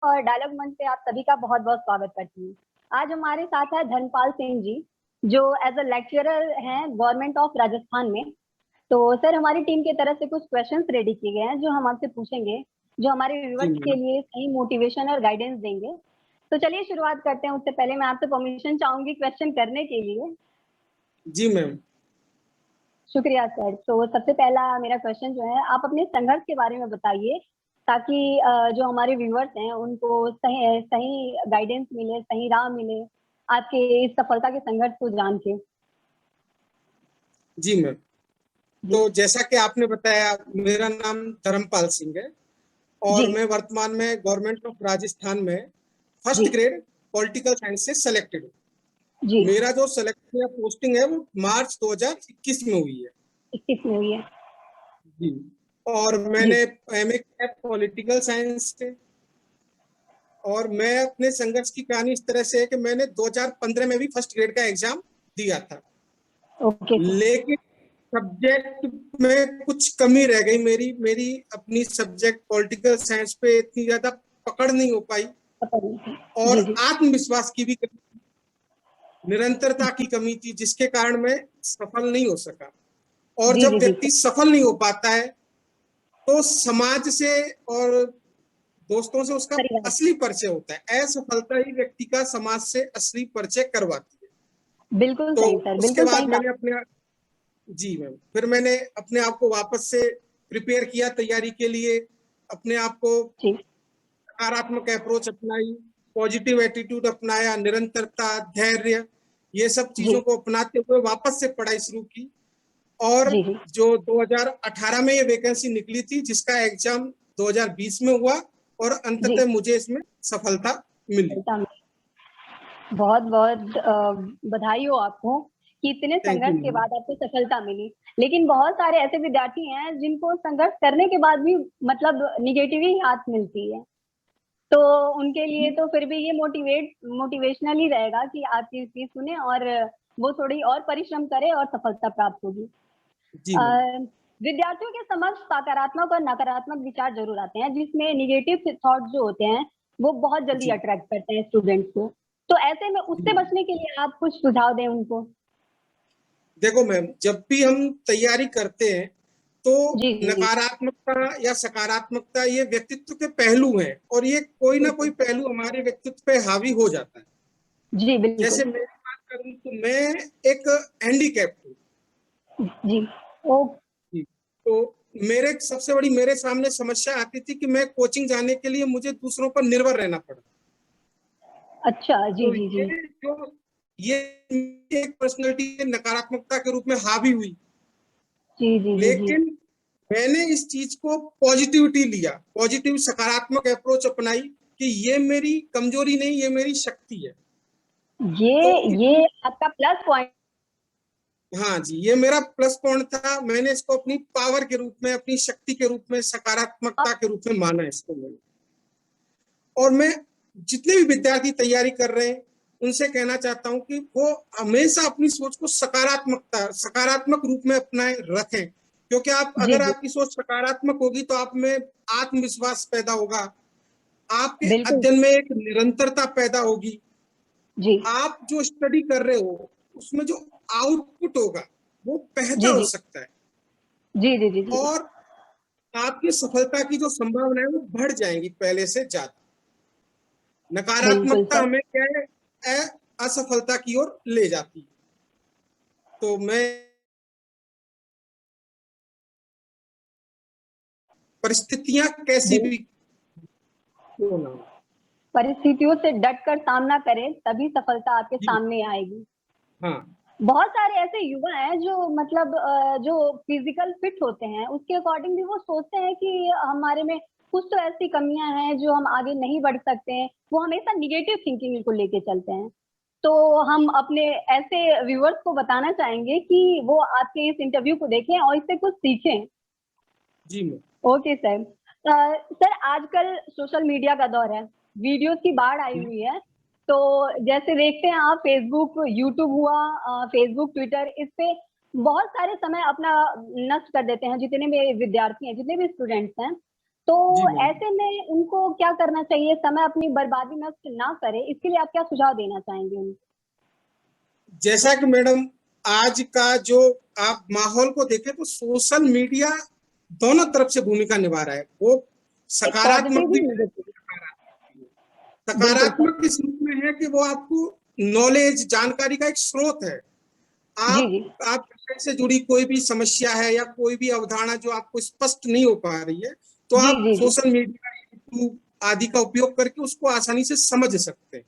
और डायलॉग मंच पे आप सभी का बहुत-बहुत स्वागत करती हूँ। आज हमारे साथ है धर्मपाल सिंह जी, जो एज़ अ लेक्चरर हैं गवर्नमेंट ऑफ राजस्थान में। तो सर हमारी टीम की तरफ से कुछ क्वेश्चंस रेडी किए गए हैं जो हम आपसे पूछेंगे, जो हमारे जी व्यूअर्स के मैम। लिए सही मोटिवेशन और गाइडेंस देंगे। तो चलिए शुरुआत करते हैं, उससे पहले मैं आपसे परमिशन चाहूँगी क्वेश्चन करने के लिए। जी मैम। शुक्रिया सर। तो सबसे पहला मेरा क्वेश्चन जो है, आप अपने संघर्ष के बारे में बताइए ताकि जो हमारे व्यूअर्स हैं उनको सही सही गाइडेंस मिले, सही राह मिले आपके इस सफलता के संघर्ष को जान के। जी मैम। जी, तो जैसा कि आपने बताया, मेरा नाम धर्मपाल सिंह है जी, और मैं वर्तमान में गवर्नमेंट ऑफ राजस्थान में जी, फर्स्ट ग्रेड पॉलिटिकल साइंस से सिलेक्टेड हूँ। जी, मेरा जो सिलेक्शन या पोस्टिंग है वो मार्च 2021 में हुई है। 21 में हुई है। जी। और जी, मैंने एमए किया पॉलिटिकल साइंस से। और मैं अपने संघर्ष की कहानी इस तरह से है कि मैंने 2015 में भी फर्स्ट ग्रेड का एग्जाम दिया था, ओके सर। लेकिन सब्जेक्ट में कुछ कमी रह गई। मेरी मेरी अपनी सब्जेक्ट पॉलिटिकल साइंस पे इतनी ज्यादा पकड़ नहीं हो पाई, पता नहीं सर। और जी, जी, आत्मविश्वास की भी कमी, निरंतरता की कमी थी, जिसके कारण मैं सफल नहीं हो सका। और जी, जब जी, जी व्यक्ति सर। सफल नहीं हो पाता है तो समाज से और दोस्तों से उसका परिवार असली परिचय होता है। असफलता ही व्यक्ति का समाज से असली परिचय करवाती है। बिल्कुल तो सही सर, उसके बिल्कुल बाद सही कहा। मैंने अपने, जी मैम, फिर मैंने अपने आप को वापस से प्रिपेयर किया तैयारी के लिए। अपने आप को जी, सकारात्मक अप्रोच अपनाई, पॉजिटिव एटीट्यूड अपनाया, निरंतरता, धैर्य, ये सब जी, चीजों को अपनाते हुए वापस से पढ़ाई शुरू की। और जी, जी। जो 2018 में ये वैकेंसी निकली थी, जिसका एग्जाम 2020 में हुआ, और जी, अंततः मुझे इसमें सफलता मिली। सफलता मिली। बहुत-बहुत बधाई हो आपको कि इतने थैंक यू संघर्ष के मैम। बाद आपको सफलता मिली। लेकिन बहुत सारे ऐसे विद्यार्थी हैं जिनको संघर्ष करने के बाद भी मतलब नेगेटिव ही हाथ मिलती है। तो उनके लिए तो फिर भी ये मोटिवेशनल ही रहेगा कि आप ये चीज़ सुने और वो थोड़ी और परिश्रम करें और सफलता प्राप्त होगी। जी अ, मैम। विद्यार्थियों के समक्ष सकारात्मक और नकारात्मक विचार ज़रूर आते हैं, जिसमें नेगेटिव थॉट्स जो होते हैं, वो बहुत जल्दी जी अट्रैक्ट करते हैं स्टूडेंट्स को। तो ऐसे में उससे जी। बचने के लिए आप कुछ सुझाव दें उनको? देखो मैम, जब भी हम तैयारी करते हैं तो जी, जी, जी। नकारात्मकता या सकारात्मकता ये व्यक्तित्व के पहलू हैं, और ये कोई ना कोई बिल्कुल। पहलू हमारे व्यक्तित्व पे हावी हो जाता है। जी, बिल्कुल। जैसे मेरी बात करूं तो मैं एक हैंडीकैप हूँ। जी। ओ जी। तो सबसे बड़ी मेरे सामने समस्या आती थी कि मैं कोचिंग जाने के लिए मुझे दूसरों पर निर्भर रहना पड़ा। अच्छा। जी, तो जी, जी। ये एक पर्सनैलिटी नकारात्मकता के रूप में हावी हुई। जी, जी, जी, जी। लेकिन मैंने इस चीज को पॉजिटिविटी लिया, पॉजिटिव सकारात्मक अप्रोच अपनाई कि ये मेरी कमजोरी नहीं, ये मेरी शक्ति है। ये तो ये इतनी, आपका प्लस पॉइंट। हाँ जी, ये मेरा प्लस पॉइंट था। मैंने इसको अपनी पावर के रूप में, अपनी शक्ति के रूप में, सकारात्मकता के रूप में माना इसको मैंने। और मैं जितने भी विद्यार्थी तैयारी कर रहे हैं उनसे कहना चाहता हूं कि वो हमेशा अपनी सोच को सकारात्मक रूप में अपनाए रखें। क्योंकि आप, जी, अगर जी। आपकी सोच सकारात्मक होगी तो आप में आत्मविश्वास पैदा होगा, आपके बिल्कुल अध्ययन में एक निरंतरता पैदा होगी। जी। आप जो स्टडी कर रहे हो उसमें जो आउटपुट होगा वो जी, बेहतर हो जी। सकता है, जी, जी, जी, जी, जी। और आपकी सफलता की जो संभावना है वो बढ़ जाएंगी पहले से ज्यादा। बिल्कुल नकारात्मकता सर। हमें क्या है, असफलता की ओर ले जाती है। तो मैं, परिस्थितियां कैसी बिल भी क्यों ना हो। परिस्थितियों से डट कर सामना करें, तभी सफलता आपके जी। सामने आएगी। हाँ बहुत सारे ऐसे युवा हैं जो मतलब जो फिजिकल फिट होते हैं, उसके अकॉर्डिंग भी वो सोचते हैं कि हमारे में कुछ तो ऐसी कमियां हैं जो हम आगे नहीं बढ़ सकते हैं। वो हमेशा निगेटिव थिंकिंग को लेके चलते हैं। तो हम अपने ऐसे व्यूअर्स को बताना चाहेंगे कि वो आपके इस इंटरव्यू को देखें और इससे कुछ सीखें। जी मैं। Okay sir. सर आजकल सोशल मीडिया का दौर है, वीडियोस की बाढ़ आई हुई है। तो जैसे देखते हैं आप फेसबुक, यूट्यूब हुआ, फेसबुक, ट्विटर, इस पे बहुत सारे समय अपना नष्ट कर देते हैं जितने भी विद्यार्थी हैं, जितने भी स्टूडेंट्स हैं। तो जी मैम। ऐसे में उनको क्या करना चाहिए, समय अपनी बर्बादी नष्ट ना करे, इसके लिए आप क्या सुझाव देना चाहेंगे उनको? जैसा कि मैडम आज का जो आप माहौल को देखें तो सोशल मीडिया दोनों तरफ से भूमिका निभा रहा है। वो एक सकारात्मक पॉजिटिव भी ही है, नेगेटिव। नकारात्मक भी है। बिल्कुल सर। सकारात्मक इस रूप में है कि वो आपको नॉलेज, जानकारी का एक स्रोत है। जी आप जी। आप से जुड़ी कोई भी समस्या है या कोई भी अवधारणा जो आपको स्पष्ट नहीं हो पा रही है, तो जी आप जी जी। सोशल मीडिया, यूट्यूब आदि का उपयोग करके उसको आसानी से समझ सकते हैं।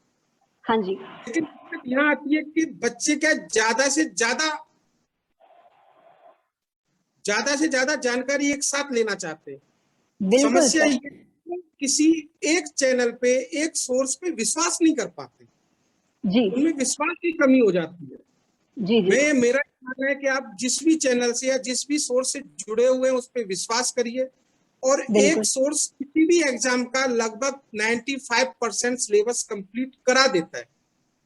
हाँ जी। लेकिन दिक्कत यहाँ आती है कि बच्चे क्या ज्यादा से ज्यादा जानकारी एक साथ लेना चाहते हैं। बिल्कुल समस्या सर। ये है कि किसी एक चैनल पे, एक सोर्स पे विश्वास नहीं कर पाते, जी उनमें विश्वास की कमी हो जाती है। जी जी। मेरा मानना है कि आप जिस भी चैनल से या जिस भी सोर्स से जुड़े हुए हैं उस पर विश्वास करिए। और एक बिल्कुल। सोर्स किसी भी एग्जाम का लगभग 95% सिलेबस कंप्लीट करा देता है।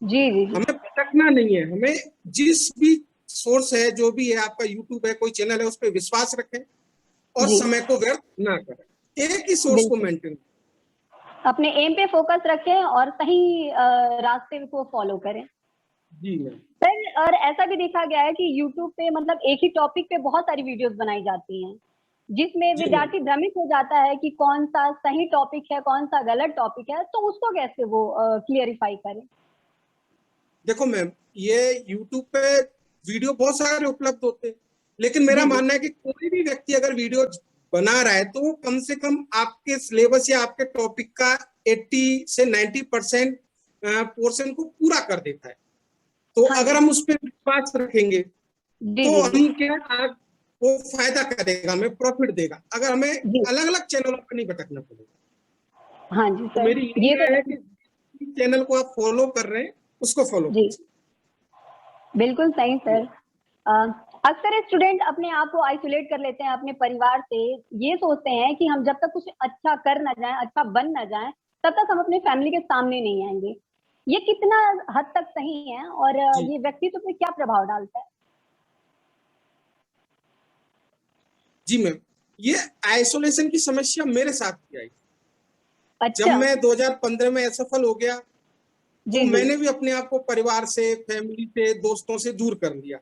जी जी जी। हमें भटकना नहीं है, हमें जिस भी सोर्स है, जो भी है, आपका यूट्यूब है, कोई चैनल है, उस पर विश्वास रखें और जी। समय को व्यर्थ ना करें, एक ही सोर्स को बिल्कुल। मेंटेन। अपने एम पे फोकस रखें और सही रास्ते को फॉलो करें। जी मैम। सर, और ऐसा भी देखा गया है कि यूट्यूब पे मतलब एक ही टॉपिक पे बहुत सारी वीडियोस बनाई जाती हैं, जिसमें जी मैम। विद्यार्थी भ्रमित हो जाता है कि कौन सा सही टॉपिक है, कौन सा गलत टॉपिक है, तो उसको कैसे वो क्लियरिफाई करें? देखो मैम, ये यूट्यूब पे वीडियो बहुत सारे उपलब्ध होते हैं, लेकिन मेरा जी जी। मानना है कि कोई भी व्यक्ति अगर वीडियो बना रहा है तो वो कम से कम आपके सिलेबस या आपके टॉपिक का 80 से 90% पोर्शन को पूरा कर देता है। तो हाँ अगर जी। हम उस पर विश्वास रखेंगे जी तो जी जी। हम क्या आज वो फायदा करेगा, हमें प्रॉफिट देगा, अगर हमें जी। अलग अलग चैनलों पर नहीं भटकना पड़ेगा। हाँ जी तो सर, मेरी यही ये तो राय है कि चैनल को आप फॉलो कर रहे हैं उसको फॉलो जी कीजिए। बिल्कुल सही सर। अ, अक्सर स्टूडेंट अपने आप को आइसोलेट कर लेते हैं अपने परिवार से। ये सोचते हैं कि हम जब तक कुछ अच्छा कर ना जाएं, अच्छा बन ना जाएं, तब तक हम अपने फैमिली के सामने नहीं आएंगे। ये कितना हद तक सही है, और जी ये व्यक्तित्व पे क्या प्रभाव डालता है? जी मैम, ये आइसोलेशन की समस्या मेरे साथ भी आई। जब अच्छा। मैं 2015 में असफल हो गया तो जी जी। मैंने भी अपने आप को परिवार से, फैमिली से, दोस्तों से दूर कर लिया।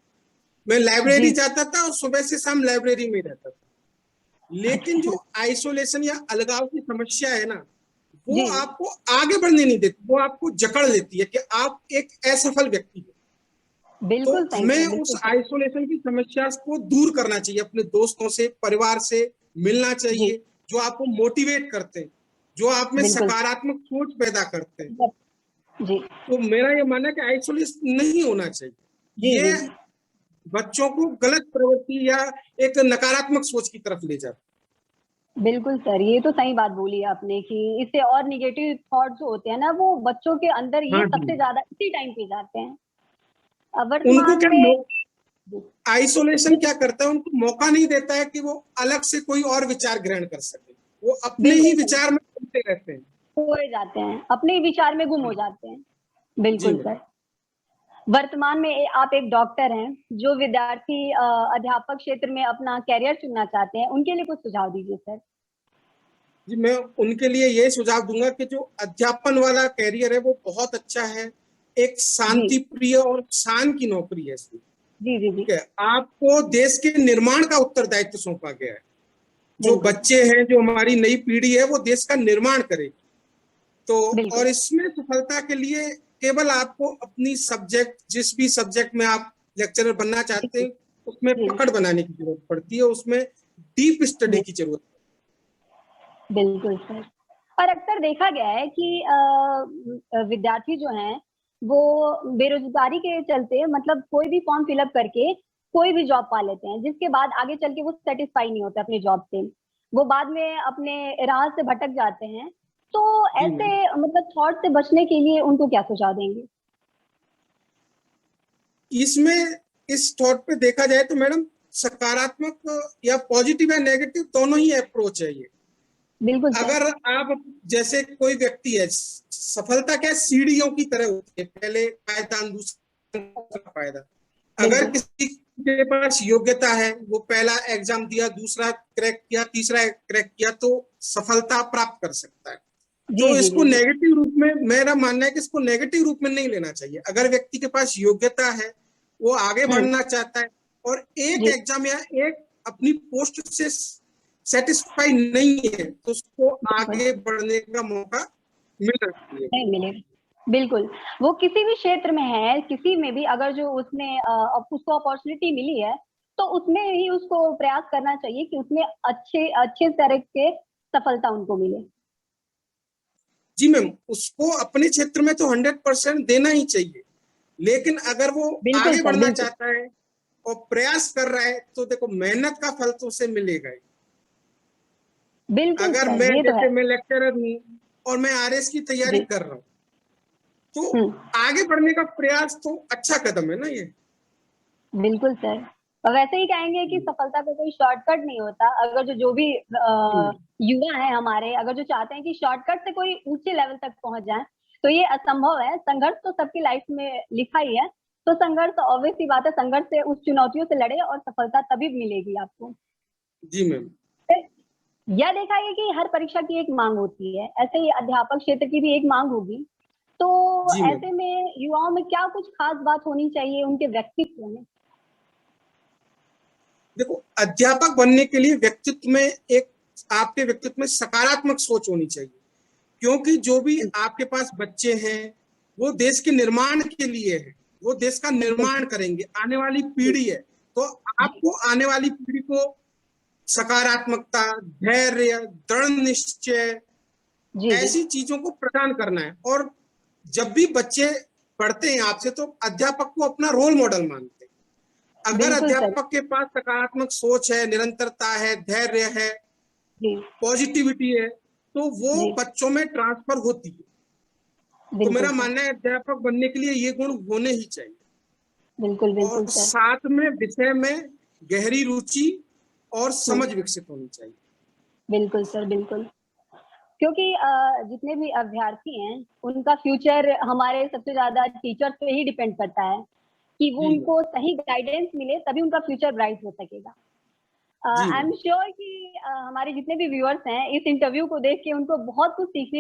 मैं जी। लाइब्रेरी जाता था और सुबह से शाम लाइब्रेरी में रहता था। लेकिन जो अच्छा। आइसोलेशन या अलगाव की समस्या है ना, वो जी जी। आपको आगे बढ़ने नहीं देती, वो आपको जकड़ लेती है कि आप एक असफल व्यक्ति हो। तो बिल्कुल सही हमें सर, उस बिल्कुल सही। आइसोलेशन की समस्या को दूर करना चाहिए, अपने दोस्तों से, परिवार से मिलना जी। चाहिए, जो आपको मोटिवेट करते हैं, जो आप में बिल्कुल। सकारात्मक सोच पैदा करते हैं। जी तो मेरा ये मानना है कि आइसोलेशन नहीं होना जी चाहिए। जी ये जी। बच्चों को गलत प्रवृत्ति या एक नकारात्मक सोच की तरफ ले जाता बिल्कुल सर, ये तो सही बात बोली आपने कि इससे और नेगेटिव थॉट जो होते हैं ना, वो बच्चों के अंदर है। ये हाँ जी। सबसे ज़्यादा इसी टाइम पे जाते हैं। उनको वर्तमान क्या में। आइसोलेशन जी, क्या करता है, उनको मौका नहीं देता है कि वो अलग से कोई और विचार ग्रहण कर सके। वो अपने ही बिल्कुल सही। विचार में घूमते रहते हैं। खोए जाते हैं, अपने विचार में गुम हो जाते हैं। जी बिल्कुल मैम। सर। वर्तमान में आप एक डॉक्टर हैं, जो विद्यार्थी अध्यापक क्षेत्र में अपना करियर चुनना चाहते हैं, उनके लिए कुछ सुझाव दीजिए सर। जी, मैं उनके लिए ये सुझाव दूंगा कि जो अध्यापन वाला कैरियर है वो बहुत अच्छा है। एक जी शांति प्रिय और शान की नौकरी है इसमें। जी जी जी। ठीक है, आपको देश के निर्माण का उत्तरदायित्व सौंपा गया है। जो बिल्कुल। बच्चे हैं, जो हमारी नई पीढ़ी है, वो देश का निर्माण करेगी। तो बिल्कुल। और इसमें सफलता के लिए केवल आपको अपनी सब्जेक्ट, जिस भी सब्जेक्ट में आप लेक्चरर बनना जी चाहते जी हैं, उसमें जी पकड़ बनाने की जरूरत पड़ती है, उसमें डीप स्टडी जी। की जरूरत बिल्कुल सर। और अक्सर देखा गया है कि विद्यार्थी जो हैं, वो बेरोजगारी के चलते मतलब कोई भी फॉर्म फिलअप करके कोई भी जॉब पा लेते हैं, जिसके बाद आगे चल के वो सेटिस्फाई नहीं होते अपनी जॉब से। वो बाद में अपने राह से भटक जाते हैं। तो है। जी ऐसे मैम, मतलब थॉट से बचने के लिए उनको क्या सुझाव देंगे? इसमें इस थॉट पे देखा जाए तो मैडम, सकारात्मक या पॉजिटिव या नेगेटिव दोनों ही अप्रोच है ये। बिल्कुल सर। अगर आप, जैसे कोई व्यक्ति है, सफलता क्या सीढ़ियों की तरह होती है, पहले पायदान, दूसरा पायदान। अगर बिल्कुल। किसी के पास योग्यता है, वो पहला एग्जाम दिया, दूसरा क्रैक किया, तीसरा क्रैक किया, तो सफलता प्राप्त कर सकता है। जी तो जी इसको जी जी नेगेटिव रूप में, मेरा मानना है कि इसको नेगेटिव रूप में नहीं लेना चाहिए। अगर व्यक्ति के पास योग्यता है, वो आगे बढ़ना चाहता है, और एक जी एग्जाम या एक अपनी पोस्ट से सेटिस्फाई नहीं है, तो उसको बिल्कुल आगे बढ़ने का मौका मिलना चाहिए। नहीं मिलेगा। बिल्कुल, वो किसी भी क्षेत्र में है, किसी में भी अगर जो उसने उसको अपॉर्चुनिटी मिली है, तो उसमें ही उसको प्रयास करना चाहिए कि उसमें अच्छे अच्छे तरह के सफलता उनको मिले। जी मैम, उसको अपने क्षेत्र में तो 100% देना ही चाहिए, लेकिन अगर वो बिल्कुल आगे सर, बढ़ना बिल्कुल। चाहता है और प्रयास कर रहा है, तो देखो मेहनत का फल तो उसे मिलेगा ही। बिल्कुल अगर सर, मैं, ये तो है। जैसे मैं लेक्चरर हूँ और मैं आरएस की तैयारी जी। कर रहा हूँ, तो हुँ, आगे बढ़ने का प्रयास तो अच्छा कदम है ना ये। बिल्कुल सर। और वैसे ही कहेंगे कि सफलता का कोई शॉर्टकट नहीं होता। अगर जो भी युवा हैं हमारे, अगर जो चाहते हैं कि शॉर्टकट से कोई ऊँचे लेवल तक पहुँच जाएँ, तो ये असंभव है। संघर्ष तो सबकी लाइफ में लिखा ही है। तो संघर्ष ऑब्वियस सी बात है, संघर्ष से उस चुनौतियों से लड़े और सफलता तभी मिलेगी आपको। जी मैम। फिर यह देखा है कि हर परीक्षा की एक माँग होती है, ऐसे ही अध्यापक क्षेत्र की भी एक माँग होगी। तो जी मैम, ऐसे में युवाओं में क्या कुछ खास बात होनी चाहिए उनके व्यक्तित्व में? देखो अध्यापक बनने के लिए व्यक्तित्व में एक, आपके व्यक्तित्व में सकारात्मक सोच होनी चाहिए, क्योंकि जो भी बिल आपके पास बच्चे हैं, वो देश के निर्माण के लिए है, वो देश का बिल्कुल निर्माण सर। करेंगे, आने वाली जी, पीढ़ी है। तो जी, आपको आने वाली पीढ़ी को सकारात्मकता, धैर्य, दृढ़ निश्चय, जी, जी। ऐसी चीजों को प्रदान करना है। और जब भी बच्चे पढ़ते हैं आपसे, तो अध्यापक को अपना रोल मॉडल मानते हैं। अगर बिल्कुल सर। अध्यापक के पास सकारात्मक सोच है, निरंतरता है, धैर्य है, जी, पॉजिटिविटी है, तो वो जी। बच्चों में ट्रांसफर होती है। तो बिल्कुल मेरा सर। मानना है अध्यापक बनने के लिए ये गुण होने ही चाहिए। बिल्कुल, और बिल्कुल सर। साथ में विषय में गहरी रुचि और हुँ, समझ विकसित होनी चाहिए। बिल्कुल सर, बिल्कुल। क्योंकि जितने भी अभ्यर्थी हैं, उनका फ्यूचर हमारे सबसे ज़्यादा टीचर्स पे ही डिपेंड करता है, कि वो जी मैम। उनको सही गाइडेंस मिले, तभी उनका फ्यूचर ब्राइट हो सकेगा। जी आई मैम। एम श्योर कि हमारे जितने भी व्यूअर्स हैं, इस इंटरव्यू को देख के उनको बहुत कुछ सीखने